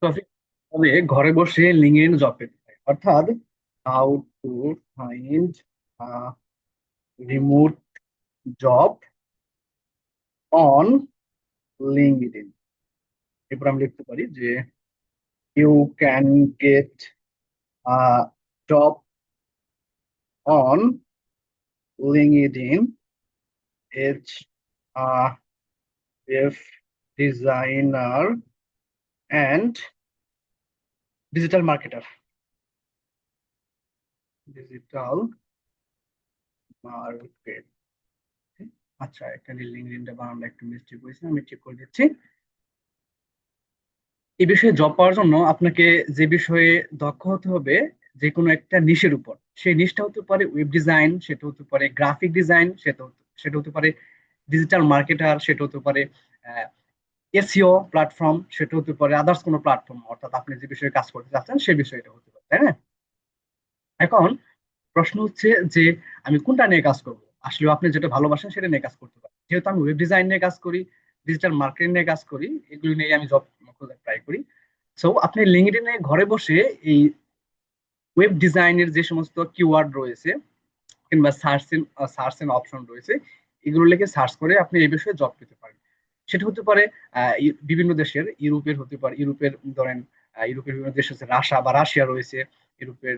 Topic হবে ঘরে বসে লিঙ্কডইন জব পেতে পারে, অর্থাৎ how to find remote job on LinkedIn. এরপর আমি লিখতে পারি যে you can get job on LinkedIn as web designer and digital marketer. Digital market. আচ্ছা, এখানে লিঙ্কডইনটা বানানটা একটু মিস্টেক হয়েছে, আমি ঠিক করে দিচ্ছি। এই বিষয়ে জব পাওয়ার জন্য আপনাকে যে বিষয়ে দক্ষ হতে হবে, যে কোনো একটা নিশের উপর। সেই নিশটা হতে পারে ওয়েব ডিজাইন, সেটা হতে পারে গ্রাফিক ডিজাইন, সেটা হতে পারে ডিজিটাল মার্কেটার, সেটা হতে পারে এসইও প্ল্যাটফর্ম, সেটা হতে পারে আদার্স কোনো প্ল্যাটফর্ম, অর্থাৎ আপনি যে বিষয়ে কাজ করতে চাচ্ছেন সেই বিষয়টা হতে পারে, তাই না? এখন প্রশ্ন হচ্ছে যে আমি কোনটা নিয়ে কাজ করব। আসলে আপনি যেটা ভালোবাসেন সেটা নিয়ে কাজ করতে পারেন। যেহেতু আমি ওয়েব ডিজাইন নিয়ে কাজ করি, ডিজিটাল মার্কেটিং নিয়ে কাজ করি, এগুলো নিয়ে আমি জব খোঁজার ট্রাই করি। সো আপনি লিঙ্কডইনে ঘরে বসে এই ওয়েব ডিজাইনের যে সমস্ত কিওয়ার্ড রয়েছে কিংবা সার্চ এন অপশন রয়েছে, এগুলো লিখে সার্চ করে আপনি এই বিষয়ে জব পেতে পারেন। সেটা হতে পারে বিভিন্ন দেশের, ইউরোপের হতে পারে, ইউরোপের ধরেন ইউরোপের বিভিন্ন দেশ আছে, রাশিয়া রয়েছে, ইউরোপের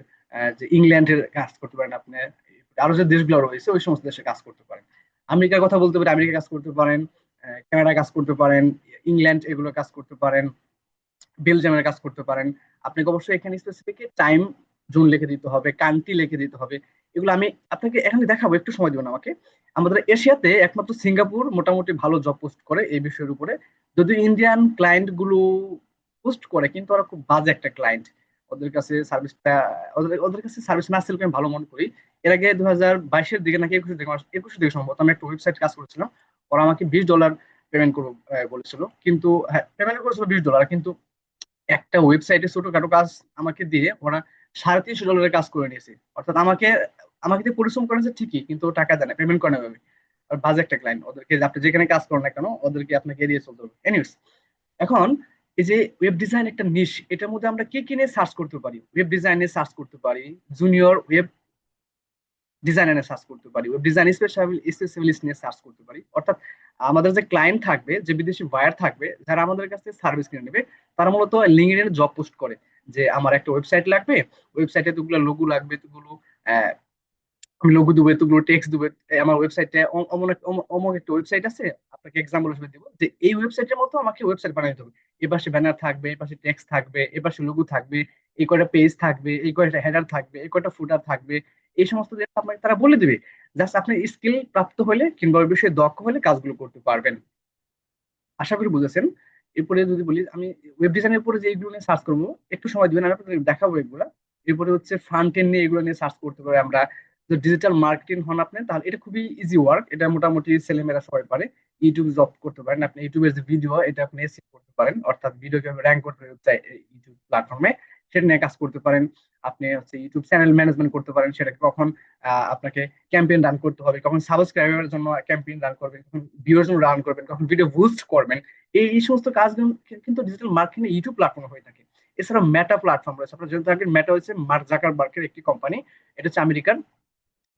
যে ইংল্যান্ডের কাজ করতে পারেন আপনি, আরো যে দেশগুলো রয়েছে ওই সমস্ত দেশে কাজ করতে পারেন। আমেরিকার কথা বলতে পারি, আমেরিকা কাজ করতে পারেন, কানাডা কাজ করতে পারেন, ইংল্যান্ড এগুলো কাজ করতে পারেন, বেলজিয়ামের কাজ করতে পারেন। আপনাকে অবশ্যই এখানে স্পেসিফিক টাইম জোন লিখে দিতে হবে, কান্ট্রি লিখে দিতে হবে। এগুলো আমি আপনাকে এখানে দেখাবো, একটু সময় দিবেন আমাকে। আমাদের এশিয়াতে একমাত্র সিঙ্গাপুর মোটামুটি ভালো জব পোস্ট করে এই বিষয়ের উপরে। যদি ইন্ডিয়ান ক্লায়েন্ট গুলো পোস্ট করে, কিন্তু ওরা খুব বাজে একটা ক্লায়েন্ট। ওদের কাছে সার্ভিসটা, ওদের ওদের কাছে সার্ভিস না সেল আমি ভালো মনে করি। এর আগে 2022-এর দিকে নাকি 21-এর দিকে সম্ভবত আমি একটা ওয়েবসাইট কাজ করেছিলাম। ওরা আমাকে $20 পেমেন্ট করবো বলেছিল, কিন্তু হ্যাঁ পেমেন্ট করেছিল $20, কিন্তু একটা ওয়েবসাইটে ছোটখাটো কাজ আমাকে দিয়ে ওরা $350 কাজ করে নিয়েছে। অর্থাৎ আমাকে আমাকে দিয়ে পরিশ্রম করেছে ঠিকই, কিন্তু ও টাকা দেয় না, পেমেন্ট করে না ভাবে। আর বাজে একটা ক্লায়েন্ট ওদেরকে, যে আপনি যেখানে কাজ করেন না কেন ওদেরকে আপনাকে এড়িয়ে চলতে হবে। এনিওয়েজ, এখন এই যে ওয়েব ডিজাইন একটা নিশ, এটার মধ্যে আমরা কি কি নিয়ে সার্চ করতে পারি? ওয়েব ডিজাইনে সার্চ করতে পারি, জুনিয়র ওয়েব ডিজাইনারে সার্চ করতে পারি, ওয়েব ডিজাইন স্পেশালিস্ট নিয়ে সার্চ করতে পারি। অর্থাৎ আমাদের যে ক্লায়েন্ট থাকবে, যে বিদেশি বায়ার থাকবে, যারা আমাদের কাছ থেকে সার্ভিস কিনে নেবে, তারা মূলত লিঙ্কডইনে জব পোস্ট করে যে আমার একটা ওয়েবসাইট লাগবে, ওয়েবসাইটে এতগুলো লোগো লাগবে, এতগুলো আমি লোগো দেবো, এতগুলো টেক্সট দেবো। আমার ওয়েবসাইটে অমন একটা ওয়েবসাইট আছে, আপনাকে এক্সাম্পল হিসেবে দিব যে এই ওয়েবসাইটের মতো আমাকে ওয়েবসাইট বানিয়ে দিতে হবে। এ পাশে ব্যানার থাকবে, এই পাশে টেক্সট থাকবে, এ পাশে লোগো থাকবে, এই কয়টা পেজ থাকবে, এই কয়টা হেডার থাকবে, এই কয়টা ফুটার থাকবে। এই সমস্ত জিনিস আপনাকে তারা বলে দিবে। জাস্ট আপনি স্কিল প্রাপ্ত হলে কিংবা ওই বিষয়ে দক্ষ হলে কাজগুলো করতে পারবেন। আশা করি বুঝেছেন। এরপরে যদি বলি আমি ওয়েব ডিজাইনের উপরে যে এইগুলো নিয়ে সার্চ করবো, একটু সময় দিবেন, আমি আপনাদের দেখাবো এগুলো। এরপরে হচ্ছে ফ্রন্ট এন্ড নিয়ে এগুলো নিয়ে সার্চ করতে পারি আমরা। ডিজিটাল মার্কেটিং হন আপনি, তাহলে এটা খুবই ইজি ওয়ার্ক, এটা মোটামুটি ছেলেমেয়েরা সবাই পারে। ইউটিউবে জব করতে পারেন আপনি, ইউটিউবের যে ভিডিও এটা আপনি এসিও করতে পারেন, অর্থাৎ ভিডিও কিভাবে র্যাঙ্ক করতে চাই ইউটিউব প্ল্যাটফর্মে সেটা নিয়ে কাজ করতে পারেন। আপনি হচ্ছে ইউটিউব চ্যানেল ম্যানেজমেন্ট করতে পারেন, সেটা কখন আপনাকে ক্যাম্পেইন রান করতে হবে, কখন সাবস্ক্রাইবারের জন্য ক্যাম্পেইন রান করবেন, কখন ভিউয়ার জন্য রান করবেন, কখন ভিডিও বুস্ট করবেন। এই সমস্ত কাজগুলো কিন্তু ডিজিটাল মার্কেটিং ইউটিউব প্ল্যাটফর্মে হয়ে থাকে। এছাড়া মেটা প্ল্যাটফর্ম রয়েছে, আপনারা জেনে থাকবেন মেটা হচ্ছে মার্ক জাকারবার্গের একটি কোম্পানি। এটা হচ্ছে আমেরিকান।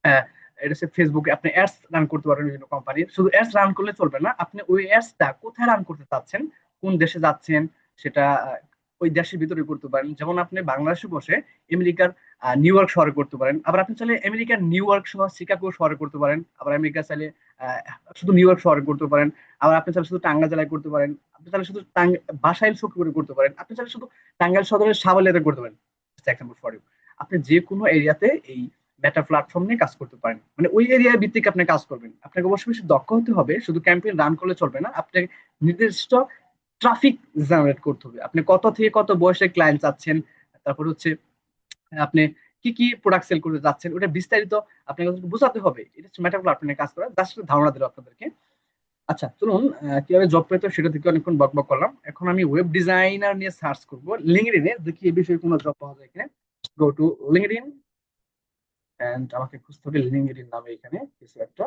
আহ, এটা হচ্ছে ফেসবুকে আপনি অ্যাডস রান করতে পারবেন বিভিন্ন কোম্পানির। শুধু অ্যাডস রান করলে চলবে না, আপনি ওই অ্যাডসটা কোথায় রান করতে চাচ্ছেন, কোন দেশে যাচ্ছেন, সেটা ওই দেশের ভিতরে করতে পারেন। যেমন আপনি বাংলাদেশে বসে আমেরিকার নিউ ইয়র্ক শহরে করতে পারেন, আবার আপনি চাইলে আমেরিকার নিউ ইয়র্ক শহর শিকাগো শহরে করতে পারেন, আবার আমেরিকা চাইলে আহ, শুধু নিউ ইয়র্ক শহরে করতে পারেন, আবার আপনি চাইলে শুধু টাঙ্গাইল জেলায় করতে পারেন, আপনি চাইলে শুধু বাসাইল সখীপুরে করতে পারেন, আপনি চাইলে শুধু টাঙ্গাইল সদরের সাভালিয়াতে করতে পারেন। Example for you. আপনি যে কোনো এরিয়াতে এই মেটা প্ল্যাটফর্ম নিয়ে কাজ করতে পারেন, মানে ওই এরিয়া ভিত্তিক আপনি কাজ করবেন। আপনাকে অবশ্যই বেশি দক্ষ হতে হবে, শুধু ক্যাম্পেইন রান করলে চলবে না, আপনাকে নির্দিষ্ট ট্রাফিক জেনারেট করতে হবে। আপনি কত থেকে কত বয়সের ক্লায়েন্ট চাচ্ছেন, তারপর হচ্ছে আপনি কি কি প্রোডাক্ট সেল করতে যাচ্ছেন, ওটা বিস্তারিত আপনাকে বোঝাতে হবে। এটা হচ্ছে মেটা প্ল্যাটফর্মে কাজ করা, জাস্ট ধারণা দিল আপনাদেরকে। আচ্ছা চলুন, কিভাবে জব পেতে হয় সেটা থেকে অনেকক্ষণ বকবক করলাম। এখন আমি ওয়েব ডিজাইনার নিয়ে সার্চ করবো লিঙ্কডইনে, দেখি এই বিষয়ে কোনো জব পাওয়া যায় কিনা। গো টু লিঙ্কডইন, এন্ড আমাকে খুঁজতে হবে লিঙ্কডইন নামে এখানে কিছু একটা।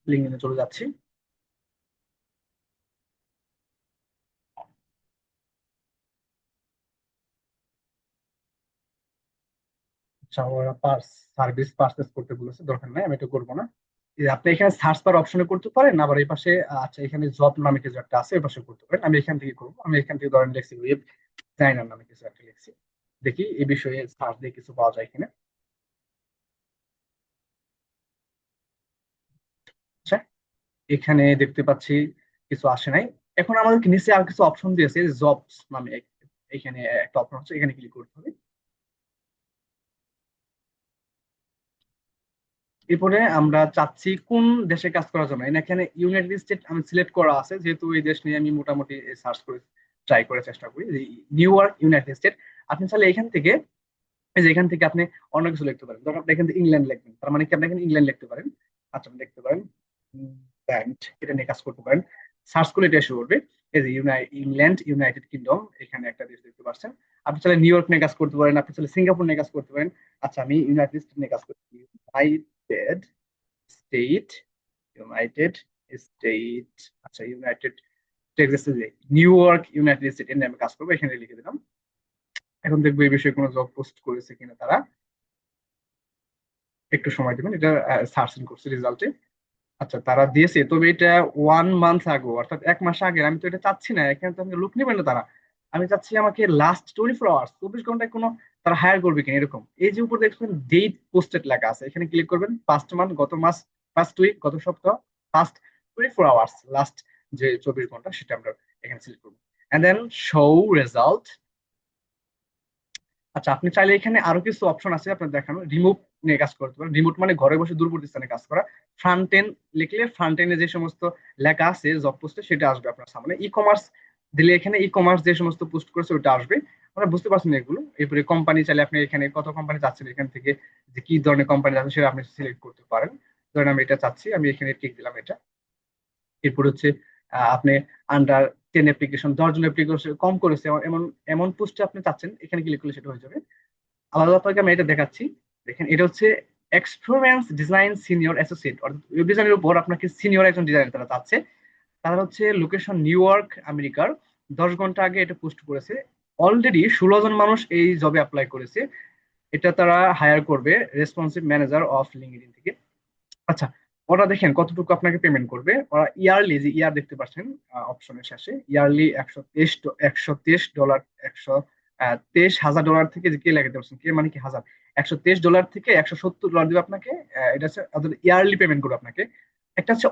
লিঙ্কডইনে চলে যাচ্ছি। পার সার্ভিস পারচেস করতে বলেছে, দরকার নাই, আমি এটা করবো না। আপনি এখানে সার্চ বার অপশনে করতে পারেন, আবার এই পাশে আচ্ছা এখানে জব নামে কিছু একটা আছে, এই পাশে করতে পারেন। আমি এখান থেকে করবো, আমি এখান থেকে ধরেন লিখছি ওয়েব ডিজাইনার নামে কিছু একটা লিখছি, দেখি এই বিষয়ে সার্চ দিয়ে কিছু পাওয়া যায় কিনা। আচ্ছা, এখানে দেখতে পাচ্ছি কিছু আসে নাই। এখন আমাদেরকে নিচে আর কিছু অপশন দিয়েছে, জবস নামে এখানে একটা অপশন আছে, এখানে ক্লিক করতে হবে। এরপরে আমরা চাচ্ছি কোন দেশে কাজ করার জন্য, এখানে ইউনাইটেড স্টেট আমি সিলেক্ট করা আছে, যেহেতু এই দেশ নিয়ে আমি মোটামুটি সার্চ করে ট্রাই করে চেষ্টা করি, যে নিউ ইয়র্ক ইউনাইটেড স্টেট। আপনি চাইলে এখান থেকে, এই যে এখান থেকে আপনি অন্য কিছু লিখতে পারেন, ধরুন আপনি এখান থেকে ইংল্যান্ড লিখবেন, তার মানে কি আপনি এখানে ইংল্যান্ড লিখতে পারেন। আচ্ছা, আপনি লিখতে পারেন ব্যান্ড, এটা নিয়ে কাজ করতে পারেন। সার্চ করলে এটা শুরু করবে। এই যে ইংল্যান্ড ইউনাইটেড কিংডম, এখানে একটা দেশ দেখতে পাচ্ছেন। আপনি চাইলে নিউ ইয়র্ক নিয়ে কাজ করতে পারেন, আপনি চাইলে সিঙ্গাপুর নিয়ে কাজ করতে পারেন। আচ্ছা, আমি ইউনাইটেড স্টেট নিয়ে কাজ করছি, ইউনাইটেড স্টেট, ইউনাইটেড স্টেট। আচ্ছা, United Texas, new York United state এর নামে কাজ করবো, এখানে লিখে দিলাম। এখন দেখবো এই বিষয়ে কোনো জব পোস্ট করেছে কিনা তারা, একটু সময় দেবেন, এটা সার্চিং করছে রেজাল্টে। আচ্ছা, তারা দিয়েছে, তবে এটা 1 মান্থ আগো, অর্থাৎ 1 মাস আগে। আমি তো এটা চাচ্ছি না, এখানে তো আমাকে লোক নেবেন না তারা। আমি চাচ্ছি আমাকে লাস্ট 24 আওয়ার্স, 24 ঘন্টায় কোনো তারা হায়ার করবে কিনা এরকম। এই যে উপর দেখছেন ডেট পোস্টেড লেখা আছে, এখানে ক্লিক করবেন। পাস্ট মান্থ, গত মাস, পাস্ট উইক, গত সপ্তাহ, পাস্ট 24 আওয়ার্স, লাস্ট যে 24 ঘন্টা সেটা আমরা এখানে সিলেক্ট করবো। And then show result. আচ্ছা, আপনি চাইলে এখানে আরো কিছু অপশন আছে আপনার দেখানো, রিমুভ নিয়ে কাজ করতে পারেন। রিমোট মানে ঘরে বসে দূরবর্তী স্থানে কাজ করা। ফ্রন্ট এন্ড লিখলে ফ্রন্ট এন্ডে যে সমস্ত লেখা আছে জব পোস্টে সেটা আসবে আপনার সামনে। ই কমার্স দিলে এখানে ই কমার্স যে সমস্ত পোস্ট করেছে ওটা আসবে। আমরা বুঝতে পারছেন এগুলো। এরপরে কোম্পানি চাইলে আপনি এখানে কত কোম্পানি চাচ্ছেন, এখান থেকে যে কি ধরনের কোম্পানি আছে সেটা আপনি সিলেক্ট করতে পারেন। ধরেন আমি এটা চাচ্ছি, আমি এখানে টিক দিলাম এটা। এরপর হচ্ছে আপনি আন্ডার 10 অ্যাপ্লিকেশন, 10 জন অ্যাপ্লিকেশন কম করেছে এমন এমন পোস্টে আপনি চাচ্ছেন, এখানে ক্লিক করলে সেটা হয়ে যাবে। আলাদা আপনাকে আমি এটা দেখাচ্ছি। দেখেন, এটা হচ্ছে এক্সপিরিয়েন্স ডিজাইন সিনিয়র অ্যাসোসিয়েট, অর্থাৎ ওয়েব ডিজাইনের উপর আপনাকে সিনিয়র একজন ডিজাইনার তারা চাচ্ছে। তারা হচ্ছে লোকেশন নিউ ইয়র্ক আমেরিকার। 10 ঘন্টা আগে এটা পোস্ট করেছে। অলরেডি 16 জন মানুষ এই জবে অ্যাপ্লাই করেছে। এটা তারা হায়ার করবে রেসপন্সিভ ম্যানেজার অফ লিঙ্কডইন থেকে। আচ্ছা, ওরা দেখেন কতটুকু আপনাকে পেমেন্ট করবে। ওরা ইয়ারলি, যে ইয়ার দেখতে পাচ্ছেন অপশনের শেষে, ইয়ারলি 123 ডলার, 123,000 ডলার থেকে, যে কে লাগাতে পারছেন, কে মানে কি হাজার, 123 ডলার থেকে 170 ডলার দিবে আপনাকে। এটা হচ্ছে ইয়ারলি পেমেন্ট করবে আপনাকে। একটা হচ্ছে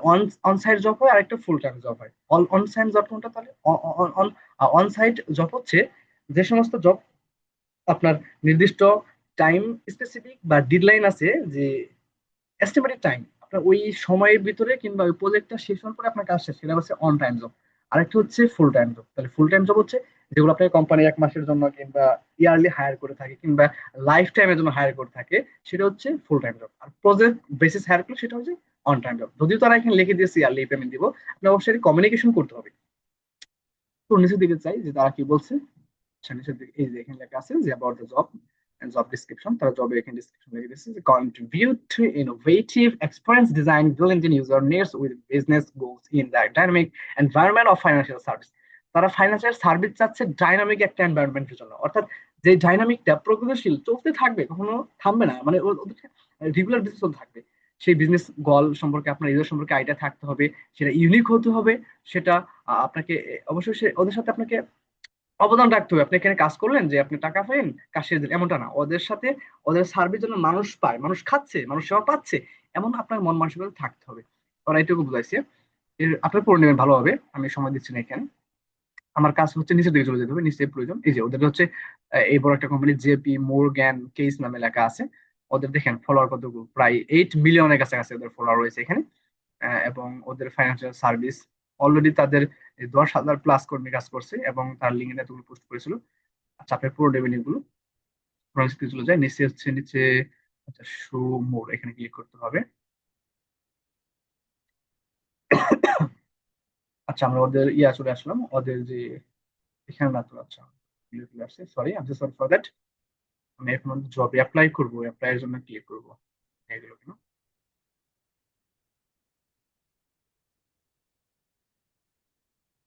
অন সাইট জব হয়, আর একটা ফুল টাইম জব হয়। অন সাইট জব কোনটা তাহলে? অন সাইট জব হচ্ছে যে সমস্ত জব আপনার নির্দিষ্ট টাইম স্পেসিফিক বা ডেডলাইন আছে, যে এস্টিমেটেড টাইম, আপনার ওই সময়ের ভিতরে কিংবা ওই প্রজেক্টটা শেষ হওয়ার পরে আপনার কাজ শেষ, সেটা হচ্ছে অন টাইম জব। আরেকটা হচ্ছে ফুল টাইম জব। তাহলে ফুল টাইম জব হচ্ছে যেগুলো আপনার কোম্পানি 1 মাসের জন্য কিংবা ইয়ারলি হায়ার করে থাকে কিংবা লাইফ টাইমের জন্য হায়ার করে থাকে, সেটা হচ্ছে ফুল টাইম জব। আর প্রজেক্ট বেসিস হায়ার করলে সেটা হচ্ছে অন টাইম জব। যদিও তারা এখানে লিখে দিয়েছে ইয়ারলি পেমেন্ট দিব, আপনি অবশ্যই কমিউনিকেশন করতে হবে। তো নিচের দিকে চাই যে তারা কি বলছে। আচ্ছা, নিচের দিকে এই যে এখানে লেখা আছে যে about the job and job description, তারা জবে এখানে ডিসক্রিপশন লিখে দিয়েছে যে contribute to innovative experience design building user needs with business goals in the dynamic environment of financial service. তারা ফাইন্যান্সিয়াল সার্ভিস চাচ্ছে ডাইনামিক একটা এনভায়রনমেন্টের জন্য, অর্থাৎ যে ডাইনামিকটা প্রগতিশীল চলতে থাকবে, কখনো থামবে না, মানে ওদের রেগুলার বেসিস চলতে থাকবে। সেই বিজনেস গোল সম্পর্কে আপনার ইউজার সম্পর্কে আইডিয়া থাকতে হবে, সেটা ইউনিক হতে হবে। সেটা আপনাকে অবশ্যই ওদের সাথে আপনাকে অবদান রাখতে হবে। আপনি এখানে কাজ করলেন যে আপনি টাকা পেলেন, কাজ শেষ দিন, এমনটা না। ওদের সাথে ওদের সার্ভিস যেন মানুষ পায়, মানুষ খাচ্ছে, মানুষ সেবা পাচ্ছে, এমন আপনার মন মানসিকতা থাকতে হবে। ওরা এইটুকু বুঝাইছে। আপনার পড়ে নেবেন ভালোভাবে, আমি সময় দিচ্ছি না এখানে। আমার কাজ হচ্ছে নিচের দিকে চলে যেতে হবে, নিচে প্রয়োজন। এই যে ওদের হচ্ছে এই বড় একটা কোম্পানি জেপি মোরগ্যান কেস নামে লেখা আছে। ওদের দেখেন ফলোয়ার কতটুকু, প্রায় 8 মিলিয়নের কাছাকাছি ওদের ফলোয়ার রয়েছে এখানে। এবং ওদের ফাইন্যান্সিয়াল সার্ভিস অলরেডি তাদের 10,000 প্লাস কর্মী কাজ করছে, এবং তার লিঙ্কে এতগুলো পোস্ট করেছিল। আচ্ছা, আপনার পুরো রেভিনিউ গুলো পুরো চলে যায় নিচে, হচ্ছে নিচে। আচ্ছা, শো মোর, এখানে ক্লিক করতে হবে। আচ্ছা, আমরা ওদের ইয়া চলে আসলাম, ওদের যে এখানে না তো, আচ্ছা চলে আসছে, sorry, I am sorry for that. আমি এখন জবে অ্যাপ্লাই করবো, অ্যাপ্লাই এর জন্য ক্লিক করবো। এগুলো কেন?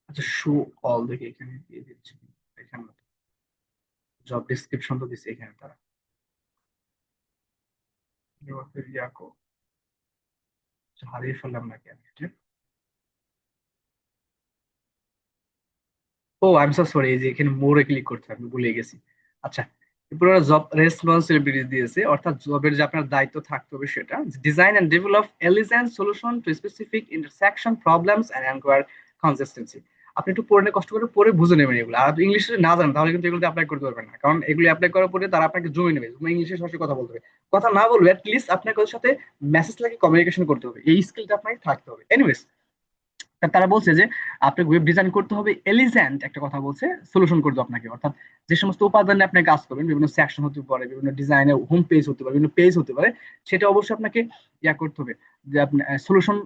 আচ্ছা, শো অল দেখে এখানে দিয়ে দিচ্ছি। এখানে জব ডিসক্রিপশন তো দিচ্ছে এখানে তারা। ইয়াকো হারিয়ে ফেললাম নাকি আমি এটা? ও আই এম সো সরি, এই যে এখানে মোরে ক্লিক করতে হবে, আমি ভুলে গেছি। আচ্ছা, এরপর জব রেসপন্সিবিলিটি দিয়েছে, অর্থাৎ জবের যে আপনার দায়িত্ব থাকতে হবে সেটা design and develop elegant solution to specific intersection problems and ensure consistency. আপনি একটু পড়ে কষ্ট করে পড়ে বুঝে নেবেন এগুলো। আর ইংলিশে না জানেন তাহলে কিন্তু এগুলো অ্যাপ্লাই করতে পারবেন না, কারণ এগুলো অ্যাপ্লাই করার পরে তারা আপনাকে জমে নেবে, জমে ইংলিশে সরাসরি কথা বলতে হবে। কথা না বলবে অ্যাটলিস্ট আপনাকে ওদের সাথে মেসেজ লাগে কমিউনিকেশন করতে হবে, এই স্কিলটা আপনাকে থাকতে হবে। এনিওয়েজ, তারা বলছে যে আপনাকে ওয়েব ডিজাইন করতে হবে এলিজেন্ট, একটা কথা বলছে, সলিউশন করতে হবে আপনাকে, অর্থাৎ যে সমস্ত উপাদানে আপনি কাজ করবেন, বিভিন্ন সেকশন হতে পারে, বিভিন্ন ডিজাইনের হোম পেজ হতে পারে, বিভিন্ন পেজ হতে পারে, সেটা অবশ্যই আপনাকে ইয়া করতে হবে। যে আপনি সলিউশন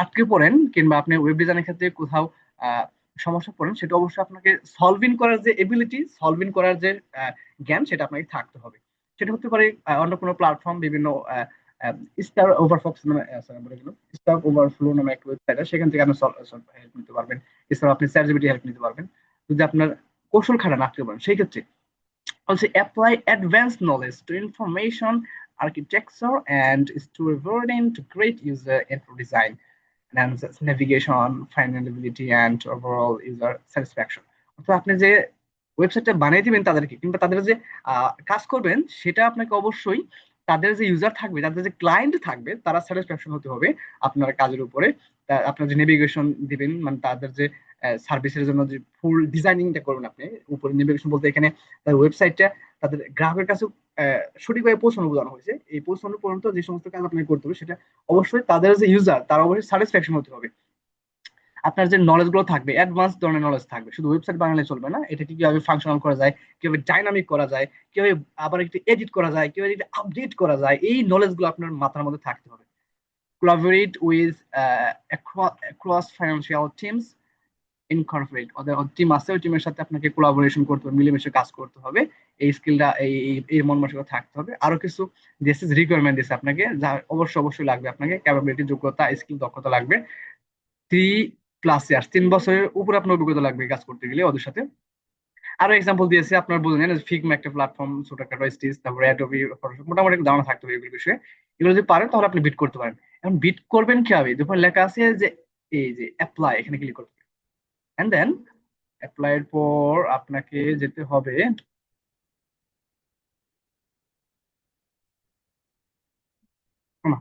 আটকে পড়েন কিংবা আপনি ওয়েব ডিজাইনের ক্ষেত্রে কোথাও আহ, সমস্যা পড়েন, সেটা অবশ্যই আপনাকে সলভিং করার যে এবিলিটি, সলভিং করার যে জ্ঞান, সেটা আপনাকে থাকতে হবে। সেটা হতে পারে অন্য কোনো প্ল্যাটফর্ম, বিভিন্ন স্টার ওভারফ্লো নামে sorry, বলে গেলাম, স্টার ওভারফ্লো নামে একটা ওয়েবসাইট আছে, সেখান থেকে আপনি হেল্প নিতে পারবেন। এছাড়াও আপনি চ্যাট জিপিটি হেল্প নিতে পারবেন যদি আপনার কৌশল খাটা না থাকতে পারেন। সেই ক্ষেত্রে also apply advanced knowledge to information architecture and storyboarding to create user intro design and navigation, findability and overall user satisfaction। অর্থাৎ আপনি যে ওয়েবসাইটটা বানিয়ে দিবেন তাদেরকে, কিংবা তাদের যে কাজ করবেন, সেটা আপনাকে অবশ্যই তাদের যে ইউজার থাকবে, তাদের যে ক্লায়েন্ট থাকবে, তারা স্যাটিসফ্যাকশন হতে হবে আপনার কাজের উপরে। আপনার যে নেভিগেশন দিবেন, মানে তাদের যে সার্ভিসের জন্য যে ফুল ডিজাইনিংটা করবেন আপনি, উপরে নেভিগেশন বলতে এখানে তার ওয়েবসাইটটা তাদের গ্রাহকের কাছে সঠিকভাবে পৌঁছানো বোঝানো হয়েছে। এই পৌঁছানো পর্যন্ত যে সমস্ত কাজ আপনাকে করতে হবে, সেটা অবশ্যই তাদের যে ইউজার, তারা অবশ্যই স্যাটিসফ্যাকশন হতে হবে। আপনার যে নলেজ গুলো থাকবে অ্যাডভান্স ধরনের নলেজ থাকবে, শুধু ওয়েবসাইট বানালে চলবে না, এটা কিভাবে ফাংশনাল করা যায়, কিভাবে ডাইনামিক করা যায়, কিভাবে আবার একটু এডিট করা যায়, কিভাবে একটু আপডেট করা যায়, এই নলেজ গুলো আপনার মাথার মধ্যে থাকতে হবে। Collaborate with across financial teams, incorporate, ওদের টিম আছে, ওই টিমের সাথে আপনাকে কোলাবোরেশন করতে হবে, মিলেমিশে কাজ করতে হবে। এই স্কিলটা, এই মন মানসিকতা থাকতে হবে। আরো কিছু দিস ইজ রিকোয়ারমেন্ট দিচ্ছে আপনাকে, যা অবশ্যই অবশ্যই লাগবে, আপনাকে ক্যাপাবিলিটি, যোগ্যতা, স্কিল, দক্ষতা লাগবে। 3 প্লাস ইয়ার্স, 3 বছরের উপরে আপনার অভিজ্ঞতা লাগবে এই কাজ করতে গেলে ওদের সাথে। আরো এক্সাম্পল দিয়েছে, আপনার বুঝলেন ফিগমা একটা প্ল্যাটফর্ম, ছোটখাটো স্টিচ, তারপরে অ্যাডোবি ফটোশপ, মোটামুটি একটা ধারণা থাকতে হবে এগুলো বিষয়ে। এগুলো যদি পারেন তাহলে আপনি বিট করতে পারেন। এখন বিট করবেন কিভাবে? দেখুন লেখা আছে যে এই যে অ্যাপ্লাই, এখানে ক্লিক করতে হবে, এন্ড দেন অ্যাপ্লাই এর পর আপনাকে যেতে হবে, না,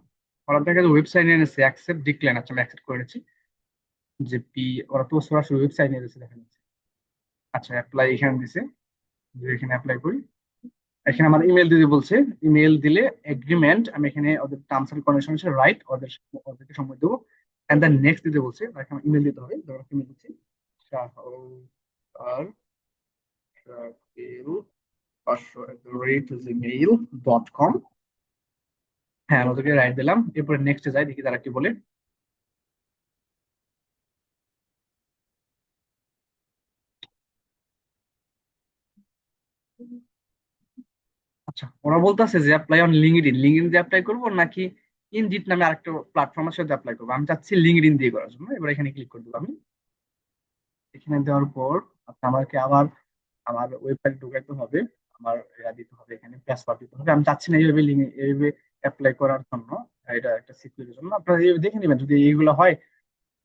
ওরা দেখা যায় ওয়েবসাইট নিয়ে নিচ্ছে, অ্যাকসেপ্ট ডিক্লাইন, আচ্ছা আমি অ্যাকসেপ্ট করে নিচ্ছি। যে পি, ওরা তো সরাসরি ওয়েবসাইট নিয়ে যাচ্ছে, দেখা যাচ্ছে। আচ্ছা অ্যাপ্লাই এখানে দিছে, যে এখানে অ্যাপ্লাই করি, এখানে আমার ইমেল দিতে বলছে। ইমেল দিলে এগ্রিমেন্ট, আমি এখানে ওদের টার্মস এন্ড কন্ডিশন রাইট, ওদেরকে সময় দেবো। এন্ড দেন নেক্সট দিতে বলছে, তাকে আমার ইমেল দিতে হবে, ধরো ইমেল দিচ্ছি, শাহর শাকিল 500@gmail.com। হ্যাঁ, আমি ওদেরকে রাইট দিলাম, এরপরে নেক্সটে যাই, দেখি তারা কি বলে। আচ্ছা, ওরা বলতেছে যে অ্যাপ্লাই অন লিঙ্কডইন, লিঙ্কডইন দিয়ে অ্যাপ্লাই করবো নাকি ইনডিড নামে আরেকটা প্ল্যাটফর্মের সাথে অ্যাপ্লাই করবো। আমি চাচ্ছি লিঙ্কডইন দিয়ে করার জন্য, এবার এখানে ক্লিক করে দেবো আমি। এখানে দেওয়ার পর আচ্ছা আমাকে আবার আমার ওয়েবসাইট ঢুকাইতে হবে, আমার ইয়া দিতে হবে, এখানে পাসওয়ার্ড দিতে হবে। আমি চাচ্ছি না এইভাবে এইভাবে অ্যাপ্লাই করার জন্য, এটা একটা সিকিউরিটির জন্য। আপনারা এইভাবে দেখে নেবেন যদি এইগুলো হয়,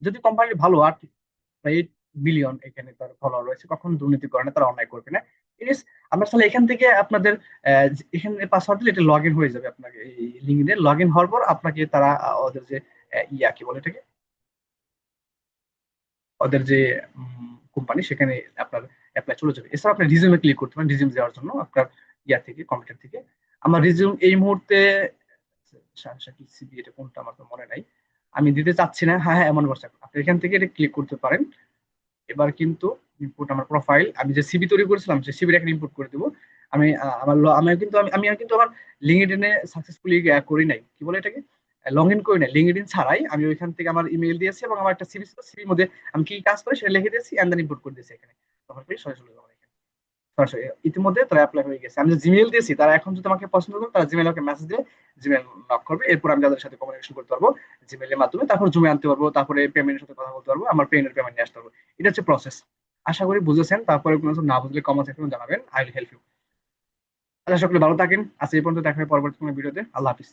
যদি কোম্পানি ভালো, আর 8 বিলিয়ন এখানে তার ফলোয়ার রয়েছে, কখন দুর্নীতি করে না, তারা অন্যায় করবে না। ইনিস, আমরা তাহলে এখান থেকে আপনাদের এখানে পাসওয়ার্ড দিলে এটা লগ ইন হয়ে যাবে আপনাকে, এই লিঙ্কডইনে লগ ইন হওয়ার পর আপনাকে তারা ওদের যে ইয়া কি বলে এটাকে, ওদের যে কোম্পানি, সেখানে আপনার অ্যাপ্লাই চলে যাবে। এছাড়া আপনি রিজিউমে ক্লিক করতে পারেন, রিজিউম দেওয়ার জন্য আপনার ইয়া থেকে, কম্পিউটার থেকে। আমার রিজিউম এই মুহূর্তে সিবি, এটা কোনটা আমার তো মনে নাই, আমি দিতে চাচ্ছি না। হ্যাঁ হ্যাঁ, এমন অবস্থা, আপনি এখান থেকে এটা ক্লিক করতে পারেন। এবার কিন্তু ইনপুট আমার প্রোফাইল, আমি যে সিবি তৈরি করেছিলাম সেই সিবিটা এখন ইনপুট করে দেবো। আমি কিন্তু আমি কিন্তু আমার লিঙ্কডইনে সাকসেসফুলি করি নাই, কি বলে এটাকে, লগ ইন করি নাই লিঙ্কডইন ছাড়াই। আমি ওইখান থেকে আমার ইমেল দিয়েছি এবং আমার একটা সিবি ছিল, সিবির মধ্যে আমি কি কি কাজ করি সেটা লিখে দিয়েছি, এন্ড দেন ইনপুট করে দিয়েছি এখানে। তখন কি সরাসরি চলে যাবো এখানে, সরাসরি ইতিমধ্যে তারা অ্যাপ্লাই হয়ে গেছে। আমি যে জিমেইল দিয়েছি, তারা এখন যদি আমাকে পছন্দ করে, তারা জিমেইল আমাকে মেসেজ দিয়ে জিমেইল নক করবে, এরপর আমি তাদের সাথে কমিউনিকেশন করতে পারবো জিমেইলের মাধ্যমে, তারপর জুমে আনতে পারবো, তারপরে পেমেন্টের সাথে কথা বলতে পারবো, আমার পেমেন্ট নিয়ে আসতে পারবো। এটা হচ্ছে প্রসেস। আশা করি বুঝেছেন। তারপরে কোনো কিছু না বুঝলে কমেন্ট সেকশনে জানাবেন, আই উইল হেল্প ইউ। আশা সকলে ভালো থাকেন। আজ এই পর্যন্ত, দেখা হবে পরবর্তী কোনো ভিডিওতে। আল্লাহ হাফিজ।